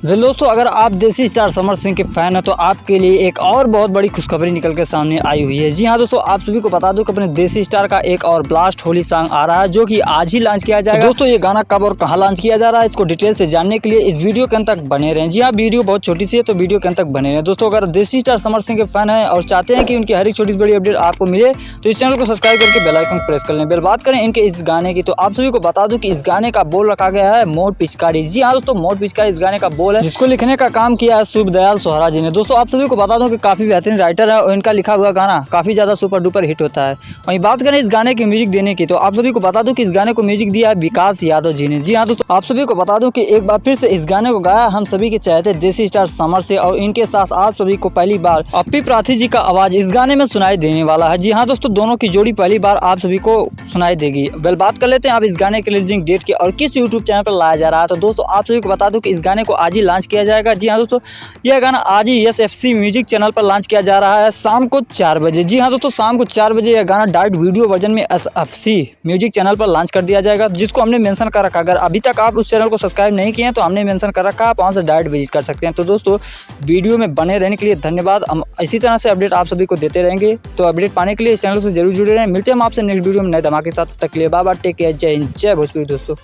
दोस्तों, अगर आप देसी स्टार समर सिंह के फैन हैं तो आपके लिए एक और बहुत बड़ी खुशखबरी निकल के सामने आई हुई है। जी हाँ दोस्तों, आप सभी को बता दूं कि अपने देसी स्टार का एक और ब्लास्ट होली सॉन्ग आ रहा है जो कि आज ही लॉन्च किया जाएगा। तो दोस्तों, ये गाना कब और कहां लॉन्च किया जा रहा है इसको डिटेल से जानने के लिए इस वीडियो के अंत तक बने रहें। जी हाँ, वीडियो बहुत छोटी सी है तो वीडियो के अंत तक बने रहें। दोस्तों, अगर देसी स्टार समर सिंह के फैन हैं और चाहते हैं कि उनकी हर एक छोटी बड़ी अपडेट आपको मिले तो इस चैनल को सब्सक्राइब करके बेल आइकन प्रेस कर लें। बेल बात करें इनके इस गाने की, तो आप सभी को बता दूं कि इस गाने का बोल रखा गया है मोर पिचकारी। जी हाँ दोस्तों, मोर पिचकारी इस गाने का बोल है जिसको लिखने का काम किया है शुभ दयाल सोहरा जी ने। दोस्तों, आप सभी को बता दूं कि काफी बेहतरीन राइटर है और इनका लिखा हुआ गाना काफी ज्यादा सुपर डुपर हिट होता है। वहीं बात करें इस गाने की म्यूजिक देने की, तो आप सभी को बता दूं कि इस गाने को म्यूजिक दिया है विकास यादव जी ने। जी हाँ दोस्तों, आप सभी को बता दूं कि एक बार फिर से इस गाने को गाया हम सभी के चाहते देसी स्टार समर से, और इनके साथ आप सभी को पहली बार अप्पी प्राथी जी का आवाज इस गाने में सुनाई देने वाला है। जी हाँ दोस्तों, दोनों की जोड़ी पहली बार आप सभी को सुनाई देगी। वेल, बात कर लेते हैं आप इस गाने के रिलीजिंग डेट की और किस यूट्यूब चैनल पर लाया जा रहा है। तो दोस्तों, आप सभी को बता दूं कि इस गाने को आज ही लॉन्च किया जाएगा। जी हाँ दोस्तों, यह गाना आज ही SFC म्यूजिक चैनल पर लॉन्च किया जा रहा है शाम को 4 बजे। जी हाँ दोस्तों, शाम को 4 बजे यह गाना डायरेक्ट वीडियो वर्जन में SFC म्यूजिक चैनल पर लॉन्च कर दिया जाएगा, जिसको हमने मेंशन कर रखा। अगर अभी तक आप उस चैनल को सब्सक्राइब नहीं किए हैं तो हमने मेंशन कर रखा है, आप वहाँ से डायरेक्ट विजिट कर सकते हैं। तो दोस्तों, वीडियो में बने रहने के लिए धन्यवाद। हम इसी तरह से अपडेट आप सभी को देते रहेंगे, तो अपडेट पाने के लिए इस चैनल से जरूर जुड़े रहें। मिलते हैं हम आपसे नेक्स्ट वीडियो में नए धमाके के साथ। तक के लिए बाय बाय, टेक केयर, जय हिंद, जय भोजपुरी दोस्तों।